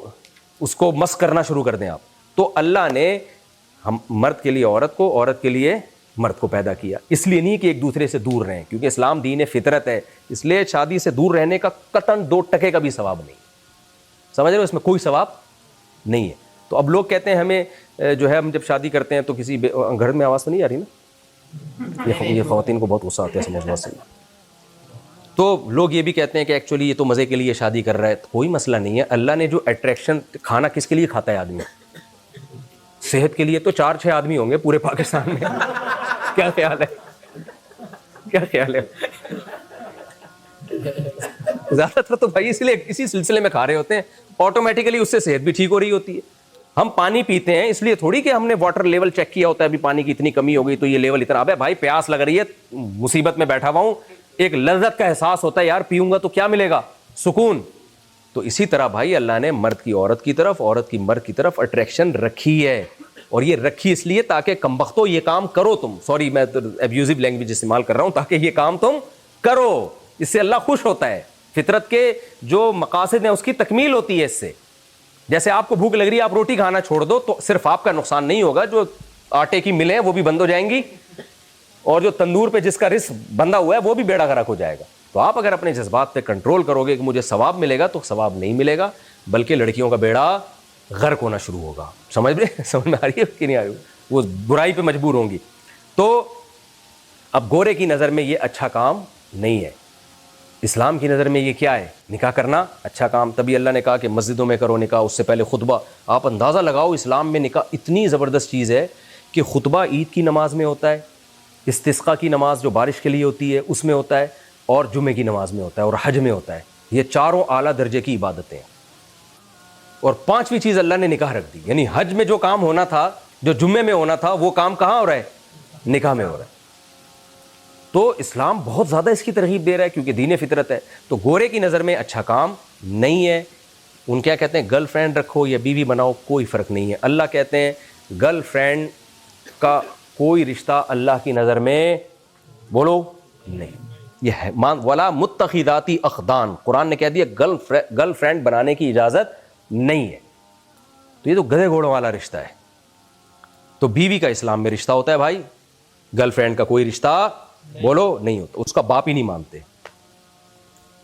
اس کو مس کرنا شروع کر دیں آپ. تو اللہ نے ہم مرد کے لیے عورت کو, عورت کے لیے مرد کو پیدا کیا, اس لیے نہیں کہ ایک دوسرے سے دور رہیں, کیونکہ اسلام دین فطرت ہے. اس لیے شادی سے دور رہنے کا قطعاً 2 ٹکے کا بھی ثواب نہیں, سمجھ رہے ہو, اس میں کوئی ثواب نہیں ہے. تو اب لوگ کہتے ہیں ہمیں جو ہے ہم جب شادی کرتے ہیں تو کسی گھر میں آواز تو نہیں آ رہی نا, یہ خواتین کو بہت غصہ آتا ہے سمجھنا سے. تو لوگ یہ بھی کہتے ہیں کہ ایکچولی یہ تو مزے کے لیے شادی کر رہا ہے. کوئی مسئلہ نہیں ہے. اللہ نے جو اٹریکشن, کھانا کس کے لیے کھاتا ہے آدمی, صحت کے لیے تو 4-6 آدمی ہوں گے پورے پاکستان میں. کیا خیال ہے, کیا خیال ہے؟ زیادہ تر تو بھائی اس لیے اسی سلسلے میں کھا رہے ہوتے ہیں, آٹومیٹیکلی اس سے صحت بھی ٹھیک ہو رہی ہوتی ہے. ہم پانی پیتے ہیں اس لیے تھوڑی کہ ہم نے واٹر لیول چیک کیا ہوتا ہے ابھی پانی کی اتنی کمی ہو گئی تو یہ لیول اتنا. ابے بھائی پیاس لگ رہی ہے, مصیبت میں بیٹھا ہوا ہوں, ایک لذت کا احساس ہوتا ہے یار پیوں گا تو کیا ملے گا, سکون. تو اسی طرح بھائی اللہ نے مرد کی عورت کی طرف, عورت کی مرد کی طرف اٹریکشن رکھی ہے, اور یہ رکھی اس لیے تاکہ کمبختو یہ کام کرو تم. سوری میں ابیوزو لینگویج استعمال کر رہا ہوں, تاکہ یہ کام تم کرو, اس سے اللہ خوش ہوتا ہے. فطرت کے جو مقاصد ہیں اس کی تکمیل ہوتی ہے اس سے. جیسے آپ کو بھوک لگ رہی ہے, آپ روٹی کھانا چھوڑ دو تو صرف آپ کا نقصان نہیں ہوگا, جو آٹے کی ملیں وہ بھی بند ہو جائیں گی, اور جو تندور پہ جس کا رزق بندھا ہوا ہے وہ بھی بیڑا غرق ہو جائے گا. تو آپ اگر اپنے جذبات پہ کنٹرول کرو گے کہ مجھے ثواب ملے گا, تو ثواب نہیں ملے گا, بلکہ لڑکیوں کا بیڑا غرق ہونا شروع ہوگا. سمجھ میں آ رہی ہے کہ نہیں آ رہی, وہ برائی پہ مجبور ہوں گی. تو اب گورے کی نظر میں یہ اچھا کام نہیں ہے, اسلام کی نظر میں یہ کیا ہے, نکاح کرنا اچھا کام. تبھی اللہ نے کہا کہ مسجدوں میں کرو نکاح, اس سے پہلے خطبہ. آپ اندازہ لگاؤ اسلام میں نکاح اتنی زبردست چیز ہے کہ خطبہ عید کی نماز میں ہوتا ہے, استسقاء کی نماز جو بارش کے لیے ہوتی ہے اس میں ہوتا ہے, اور جمعے کی نماز میں ہوتا ہے, اور حج میں ہوتا ہے. یہ چاروں اعلیٰ درجے کی عبادتیں ہیں. اور پانچویں چیز اللہ نے نکاح رکھ دی, یعنی حج میں جو کام ہونا تھا, جو جمعے میں ہونا تھا, وہ کام کہاں ہو رہا ہے, نکاح میں ہو رہا ہے. تو اسلام بہت زیادہ اس کی ترغیب دے رہا ہے کیونکہ دین فطرت ہے. تو گورے کی نظر میں اچھا کام نہیں ہے. ان کیا کہتے ہیں, گرل فرینڈ رکھو یا بیوی بناؤ کوئی فرق نہیں ہے. اللہ کہتے ہیں گرل فرینڈ کا کوئی رشتہ اللہ کی نظر میں بولو نہیں. یہ ہے ولا متخذاتی اخدان, قرآن نے کہہ دیا گرل فرینڈ بنانے کی اجازت نہیں ہے. تو یہ تو گدھے گھوڑوں والا رشتہ ہے. تو بیوی کا اسلام میں رشتہ ہوتا ہے بھائی, گرل فرینڈ کا کوئی رشتہ بولو نہیں ہوتا, اس کا باپ ہی نہیں مانتے.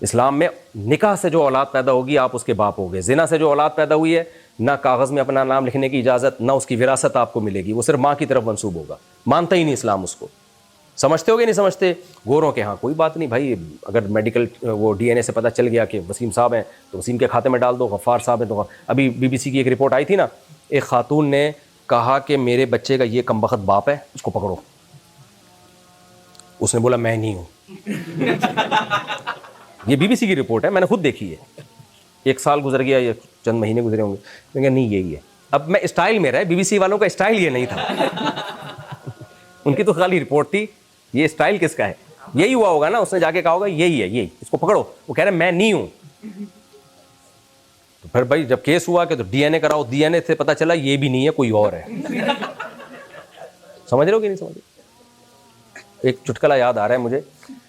اسلام میں نکاح سے جو اولاد پیدا ہوگی آپ اس کے باپ ہو گئے, زنا سے جو اولاد پیدا ہوئی ہے نہ کاغذ میں اپنا نام لکھنے کی اجازت, نہ اس کی وراثت آپ کو ملے گی, وہ صرف ماں کی طرف منسوب ہوگا. مانتا ہی نہیں اسلام اس کو. سمجھتے ہو گے نہیں سمجھتے؟ گوروں کے ہاں کوئی بات نہیں بھائی, اگر میڈیکل وہ ڈی این اے سے پتہ چل گیا کہ وسیم صاحب ہیں تو وسیم کے کھاتے میں ڈال دو, غفار صاحب ہیں تو. ابھی بی بی سی کی ایک رپورٹ آئی تھی نا, ایک خاتون نے کہا کہ میرے بچے کا یہ کمبخت باپ ہے, اس کو پکڑو. اس نے بولا میں نہیں ہوں. یہ بی بی سی کی رپورٹ ہے, میں نے خود دیکھی ہے. 1 سال گزر گیا یا چند مہینے گزرے ہوں گے, میں کہا نہیں یہی ہے. اب میں اسٹائل میرا ہے, بی بی سی والوں کا اسٹائل یہ نہیں تھا. ان کی تو خالی رپورٹ تھی, یہ اسٹائل کس کا ہے, یہی ہوا ہوگا نا. اس نے جا کے کہا ہوگا یہی ہے, یہی, اس کو پکڑو. وہ کہہ رہے میں نہیں ہوں. تو پھر بھائی جب کیس ہوا کہ تو ڈی این اے کراؤ, ڈی این اے سے پتہ چلا یہ بھی نہیں ہے, کوئی اور ہے. سمجھ رہے ہو کہ نہیں سمجھ رہے؟ ایک چٹکلا یاد آ رہا ہے مجھے.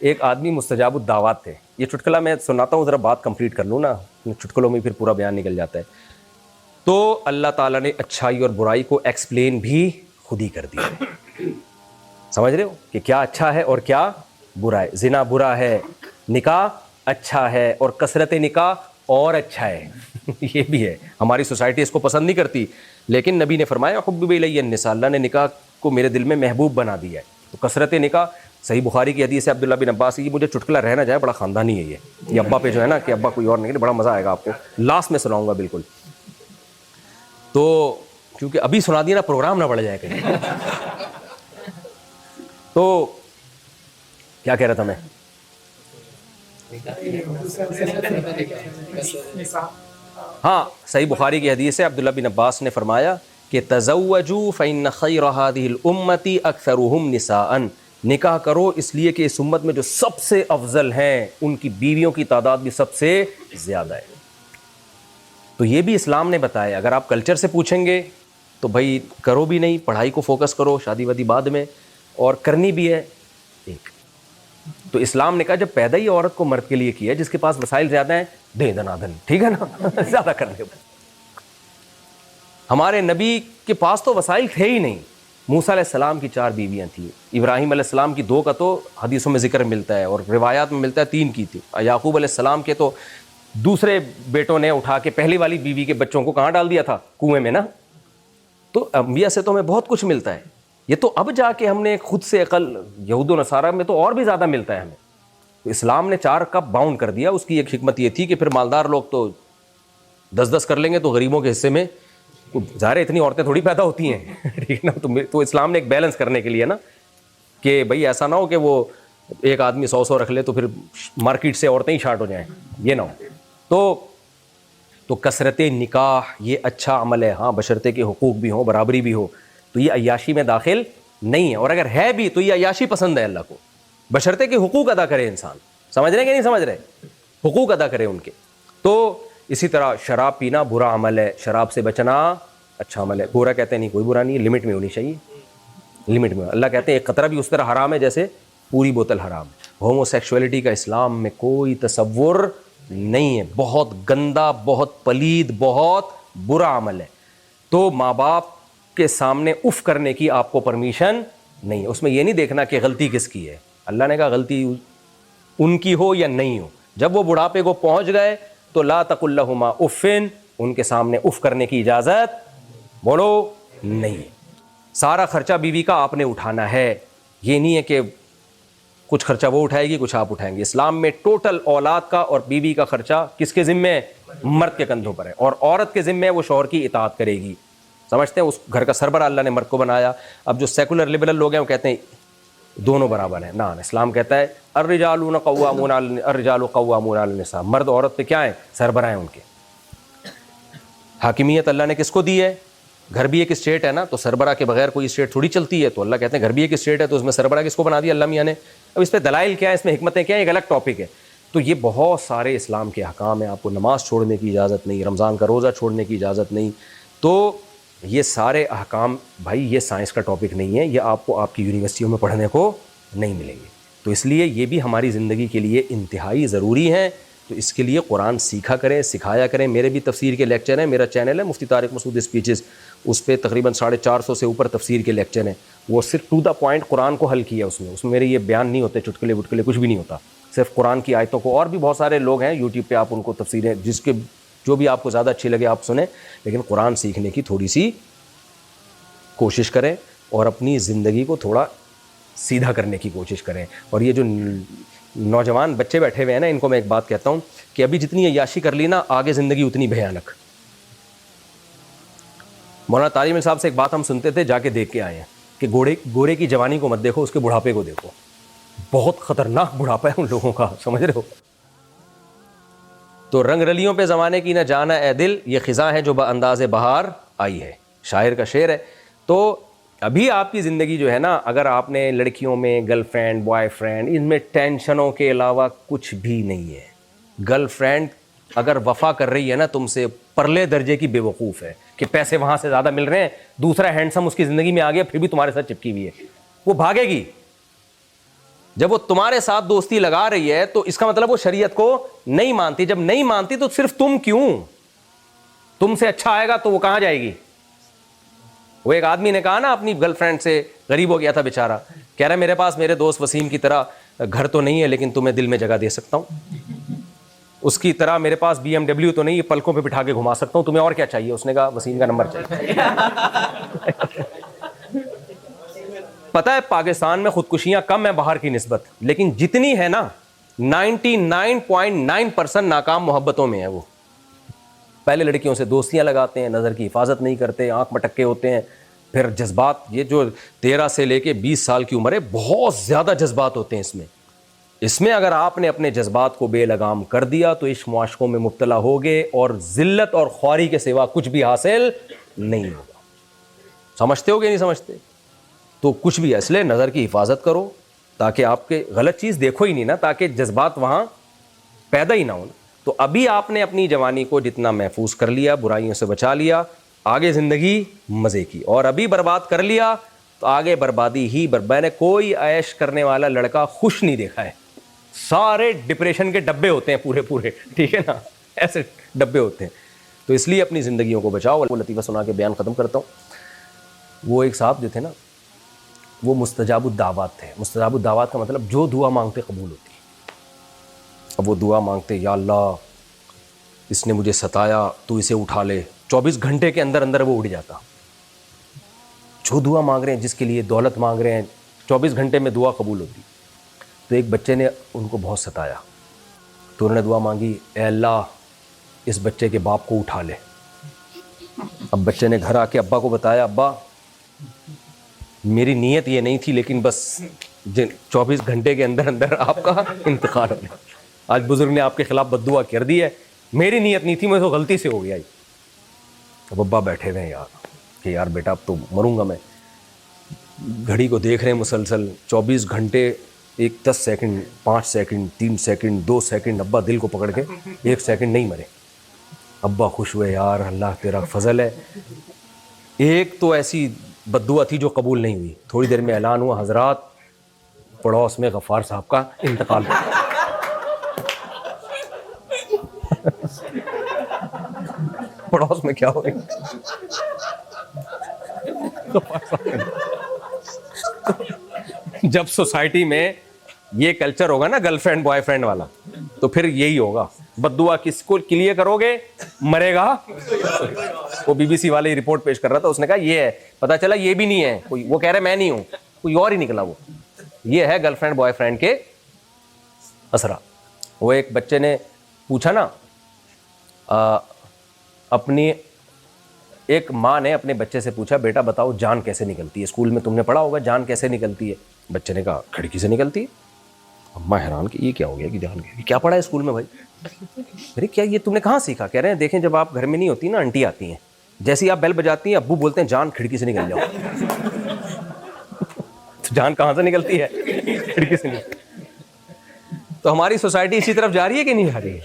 ایک آدمی مستجاب الدعوات تھے. یہ چٹکلا میں سناتا ہوں, ذرا بات کمپلیٹ کر لوں نا, چٹکلوں میں پھر پورا بیان نکل جاتا ہے. تو اللہ تعالیٰ نے اچھائی اور برائی کو ایکسپلین بھی خود ہی کر دیا. سمجھ رہے ہو کہ کیا اچھا ہے اور کیا برا ہے. زنا برا ہے, نکاح اچھا ہے, اور کثرت نکاح اور اچھا ہے. یہ بھی ہے, ہماری سوسائٹی اس کو پسند نہیں کرتی, لیکن نبی نے فرمایا حبب الی النساء, اللہ نے نکاح کو میرے دل میں محبوب بنا دیا ہے. تو کثرت نکاح, صحیح بخاری کی حدیث ہے عبداللہ بن عباس, یہ مجھے چٹکلا رہنا جائے, بڑا خاندانی ہے یہ ابا پہ جو ہے نا, کہ ابا کوئی اور نہیں, بڑا مزہ آئے گا آپ کو, لاسٹ میں سناؤں گا بالکل. تو کیونکہ ابھی سنا دیا نا پروگرام نہ بڑھ جائے کہیں. تو کیا کہہ رہا تھا میں, ہاں صحیح بخاری کی حدیث ہے, عبداللہ بن عباس نے فرمایا کہ تزوجوا فإن خیر هذه الامة اکثرهم نساء, نکاح کرو اس لیے کہ اس امت میں جو سب سے افضل ہیں ان کی بیویوں کی تعداد بھی سب سے زیادہ ہے. تو یہ بھی اسلام نے بتایا. اگر آپ کلچر سے پوچھیں گے تو بھائی کرو بھی نہیں, پڑھائی کو فوکس کرو, شادی وادی بعد میں, اور کرنی بھی ہے ایک. تو اسلام نے کہا جب پیدا ہی عورت کو مرد کے لیے کیا, جس کے پاس وسائل زیادہ ہیں دے دنادن, ٹھیک ہے نا, زیادہ کرنے. ہمارے نبی کے پاس تو وسائل تھے ہی نہیں. موسیٰ علیہ السلام کی 4 بیویاں تھیں, ابراہیم علیہ السلام کی 2 کا تو حدیثوں میں ذکر ملتا ہے, اور روایات میں ملتا ہے 3 کی تھی. یعقوب علیہ السلام کے تو دوسرے بیٹوں نے اٹھا کے پہلی والی بیوی کے بچوں کو کہاں ڈال دیا تھا, کنویں میں نا. تو انبیاء سے تو ہمیں بہت کچھ ملتا ہے. یہ تو اب جا کے ہم نے خود سے عقل, یہود و نصارہ میں تو اور بھی زیادہ ملتا ہے ہمیں. تو اسلام نے 4 کا باؤنڈ کر دیا. اس کی ایک حکمت یہ تھی کہ پھر مالدار لوگ تو 10 کر لیں گے, تو غریبوں کے حصے میں ظاہر اتنی عورتیں تھوڑی پیدا ہوتی ہیں, ٹھیک ہے نا. تو اسلام نے ایک بیلنس کرنے کے لیے نا, کہ بھئی ایسا نہ ہو کہ وہ ایک آدمی 100 رکھ لے تو پھر مارکیٹ سے عورتیں ہی شارٹ ہو جائیں, یہ نہ ہو. تو تو کثرت نکاح یہ اچھا عمل ہے ہاں، بشرطے کہ حقوق بھی ہوں، برابری بھی ہو، تو یہ عیاشی میں داخل نہیں ہے، اور اگر ہے بھی تو یہ عیاشی پسند ہے اللہ کو، بشرطے کہ حقوق ادا کرے انسان. سمجھ رہے ہیں کہ نہیں سمجھ رہے؟ حقوق ادا کرے ان کے. تو اسی طرح شراب پینا برا عمل ہے، شراب سے بچنا اچھا عمل ہے. برا کہتے ہیں نہیں، کوئی برا نہیں ہے، لمٹ میں ہونی چاہیے، لمٹ میں. اللہ کہتے ہیں ایک قطرہ بھی اس طرح حرام ہے جیسے پوری بوتل حرام ہے. ہومو سیکشولیٹی کا اسلام میں کوئی تصور نہیں ہے، بہت گندا، بہت پلید، بہت برا عمل ہے. تو ماں باپ کے سامنے اف کرنے کی آپ کو پرمیشن نہیں ہے. اس میں یہ نہیں دیکھنا کہ غلطی کس کی ہے، اللہ نے کہا غلطی ان کی ہو یا نہیں ہو. جب وہ بڑھاپے کو پہنچ گئے تو لا تقل لہما افن، ان کے سامنے اف کرنے کی اجازت بولو نہیں. سارا خرچہ بیوی کا آپ نے اٹھانا ہے، یہ نہیں ہے کہ کچھ خرچہ وہ اٹھائے گی کچھ آپ اٹھائیں گے. اسلام میں ٹوٹل اولاد کا اور بیوی کا خرچہ کس کے ذمہ ہے؟ مرد کے کندھوں پر ہے. اور عورت کے ذمہ ہے وہ شوہر کی اطاعت کرے گی. سمجھتے ہیں اس گھر کا سربراہ اللہ نے مرد کو بنایا. اب جو سیکولر لبرل لوگ ہیں وہ کہتے ہیں دونوں برابر ہیں. نہ، اسلام کہتا ہے الرجال قوامون علی النساء، مرد عورت پہ کیا ہیں؟ سربراہ ہیں ان کے. حاکمیت اللہ نے کس کو دی ہے؟ گھر بھی ایک اسٹیٹ ہے نا، تو سربراہ کے بغیر کوئی اسٹیٹ تھوڑی چلتی ہے. تو اللہ کہتے ہیں گھر بھی ایک اسٹیٹ ہے، تو اس میں سربراہ کس کو بنا دیا؟ اللہ میاں نے. اب اس پہ دلائل کیا ہے، اس میں حکمتیں کیا ہیں، ایک الگ ٹاپک ہے. تو یہ بہت سارے اسلام کے احکام ہیں. آپ کو نماز چھوڑنے کی اجازت نہیں، رمضان کا روزہ چھوڑنے کی اجازت نہیں. تو یہ سارے احکام بھائی یہ سائنس کا ٹاپک نہیں ہے، یہ آپ کو آپ کی یونیورسٹیوں میں پڑھنے کو نہیں ملیں گے. تو اس لیے یہ بھی ہماری زندگی کے لیے انتہائی ضروری ہیں. تو اس کے لیے قرآن سیکھا کریں، سکھایا کریں. میرے بھی تفسیر کے لیکچر ہیں، میرا چینل ہے مفتی طارق مسعود اسپیچز، اس پہ تقریباً 450 سے اوپر تفسیر کے لیکچر ہیں. وہ صرف ٹو دا پوائنٹ قرآن کو حل کیا اس میں میرے یہ بیان نہیں ہوتے چٹکلے وٹکلے، کچھ بھی نہیں ہوتا، صرف قرآن کی آیتوں کو. اور بھی بہت سارے لوگ ہیں یوٹیوب پہ، آپ ان کو تفسیریں جس کے جو بھی آپ کو زیادہ اچھی لگے آپ سنیں، لیکن قرآن سیکھنے کی تھوڑی سی کوشش کریں اور اپنی زندگی کو تھوڑا سیدھا کرنے کی کوشش کریں. اور یہ جو نوجوان بچے بیٹھے ہوئے ہیں نا، ان کو میں ایک بات کہتا ہوں کہ ابھی جتنی عیاشی کر لی نا، آگے زندگی اتنی بھیانک. مولانا طارق مل صاحب سے ایک بات ہم سنتے تھے، جا کے دیکھ کے آئے ہیں کہ گورے کی جوانی کو مت دیکھو، اس کے بڑھاپے کو دیکھو. بہت خطرناک بڑھاپا ہے ان لوگوں کا، سمجھ رہے ہو. تو رنگ رلیوں پہ زمانے کی نہ جانا اے دل، یہ خزاں ہے جو بانداز بہار آئی ہے، شاعر کا شعر ہے. تو ابھی آپ کی زندگی جو ہے نا، اگر آپ نے لڑکیوں میں گرل فرینڈ بوائے فرینڈ، ان میں ٹینشنوں کے علاوہ کچھ بھی نہیں ہے. گرل فرینڈ اگر وفا کر رہی ہے نا تم سے، پرلے درجے کی بے وقوف ہے کہ پیسے وہاں سے زیادہ مل رہے ہیں، دوسرا ہینڈسم اس کی زندگی میں آ گیا پھر بھی تمہارے ساتھ چپکی ہوئی ہے، وہ بھاگے گی. جب وہ تمہارے ساتھ دوستی لگا رہی ہے تو اس کا مطلب وہ شریعت کو نہیں مانتی. جب نہیں مانتی تو صرف تم کیوں، تم سے اچھا آئے گا تو وہ کہاں جائے گی؟ وہ ایک آدمی نے کہا نا اپنی گرل فرینڈ سے، غریب ہو گیا تھا بیچارہ، کہہ رہا ہے میرے پاس میرے دوست وسیم کی طرح گھر تو نہیں ہے لیکن تمہیں دل میں جگہ دے سکتا ہوں، اس کی طرح میرے پاس BMW تو نہیں ہے، پلکوں پہ بٹھا کے گھما سکتا ہوں، تمہیں اور کیا چاہیے؟ اس نے کہا وسیم کا نمبر چاہیے. پتہ ہے پاکستان میں خودکشیاں کم ہیں باہر کی نسبت، لیکن جتنی ہے نا 99.9% ناکام محبتوں میں ہے. وہ پہلے لڑکیوں سے دوستیاں لگاتے ہیں، نظر کی حفاظت نہیں کرتے، آنکھ مٹکے ہوتے ہیں، پھر جذبات، یہ جو 13 سے لے کے 20 سال کی عمر ہے، بہت زیادہ جذبات ہوتے ہیں اس میں اگر آپ نے اپنے جذبات کو بے لگام کر دیا تو عشق معاشقوں میں مبتلا ہوگے اور ذلت اور خواری کے سوا کچھ بھی حاصل نہیں ہوگا. سمجھتے ہو کہ نہیں سمجھتے؟ تو کچھ بھی اس لیے نظر کی حفاظت کرو تاکہ آپ کے غلط چیز دیکھو ہی نہیں نا، تاکہ جذبات وہاں پیدا ہی نہ ہو. تو ابھی آپ نے اپنی جوانی کو جتنا محفوظ کر لیا، برائیوں سے بچا لیا، آگے زندگی مزے کی. اور ابھی برباد کر لیا تو آگے بربادی ہی میں نے کوئی عیش کرنے والا لڑکا خوش نہیں دیکھا ہے، سارے ڈپریشن کے ڈبے ہوتے ہیں پورے، ٹھیک ہے نا، ایسے ڈبے ہوتے ہیں. تو اس لیے اپنی زندگیوں کو بچاؤ. وہ لطیفہ سنا کے بیان ختم کرتا ہوں. وہ ایک صاحب جو تھے نا، وہ مستجاب الدعوات تھے. مستجاب الدعوات کا مطلب جو دعا مانگتے قبول ہوتی. اب وہ دعا مانگتے، یا اللہ اس نے مجھے ستایا تو اسے اٹھا لے، 24 گھنٹے کے اندر اندر وہ اٹھ جاتا. جو دعا مانگ رہے ہیں، جس کے لیے دولت مانگ رہے ہیں، 24 گھنٹے میں دعا قبول ہوتی. تو ایک بچے نے ان کو بہت ستایا تو انہوں نے دعا مانگی، اے اللہ اس بچے کے باپ کو اٹھا لے. اب بچے نے گھر آ کے ابا کو بتایا، ابا میری نیت یہ نہیں تھی، لیکن بس 24 گھنٹے کے اندر اندر آپ کا انتقال ہو گیا. آج بزرگ نے آپ کے خلاف بد دعا کر دی ہے، میری نیت نہیں تھی, مجھے تو غلطی سے ہو گیا. اب ابا بیٹھے ہوئے ہیں یار کہ یار بیٹا اب تو مروں گا میں, گھڑی کو دیکھ رہے ہیں مسلسل 24 گھنٹے, ایک 10 سیکنڈ 5 سیکنڈ 3 سیکنڈ 2 سیکنڈ, ابا دل کو پکڑ کے 1 سیکنڈ نہیں مرے. ابا خوش ہوئے, یار اللہ تیرا فضل ہے. ایک تو ایسی بددعا تھی جو قبول نہیں ہوئی. تھوڑی دیر میں اعلان ہوا, حضرات پڑوس میں غفار صاحب کا انتقال ہوا. پڑوس میں کیا ہو رہی, جب سوسائٹی میں یہ کلچر ہوگا نا گرل فرینڈ بوائے فرینڈ والا, تو پھر یہی ہوگا. بددعا کس کو کلیئر کرو گے, مرے گا. وہ بی بی سی والے رپورٹ پیش کر رہا تھا, اس نے کہا یہ ہے, پتا چلا یہ بھی نہیں ہے کوئی, وہ کہہ رہے میں نہیں ہوں, کوئی اور ہی نکلا. وہ یہ ہے گرل فرینڈ بوائے فرینڈ کے اثرات. وہ ایک بچے نے پوچھا نا, اپنی ایک ماں نے اپنے بچے سے پوچھا, بیٹا بتاؤ جان کیسے نکلتی ہے, اسکول میں تم نے پڑھا ہوگا جان کیسے نکلتی ہے. بچے نے کہا کھڑکی سے نکلتی ہے. اماں حیران کہ یہ کیا ہو گیا کہ جان کیا پڑھا ہے اسکول میں بھائی, ارے کیا یہ تم نے کہاں سیکھا. کہہ رہے ہیں دیکھیں جب آپ گھر میں نہیں ہوتی نا, آنٹی آتی ہیں, جیسے ہی آپ بیل بجاتی ہیں ابو بولتے ہیں جان کھڑکی سے نکل جاؤ. تو جان کہاں سے نکلتی ہے, کھڑکی سے نکلتی. تو ہماری سوسائٹی اسی طرف جا رہی ہے کہ نہیں جا رہی ہے,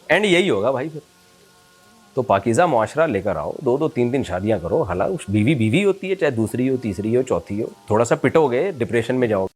اینڈ یہی ہوگا بھائی پھر. تو پاکیزہ معاشرہ لے کر آؤ, 2 3 شادیاں کرو. حالانکہ بیوی ہوتی ہے, چاہے دوسری ہو تیسری ہو چوتھی ہو. تھوڑا سا پٹو گے ڈپریشن میں جاؤ.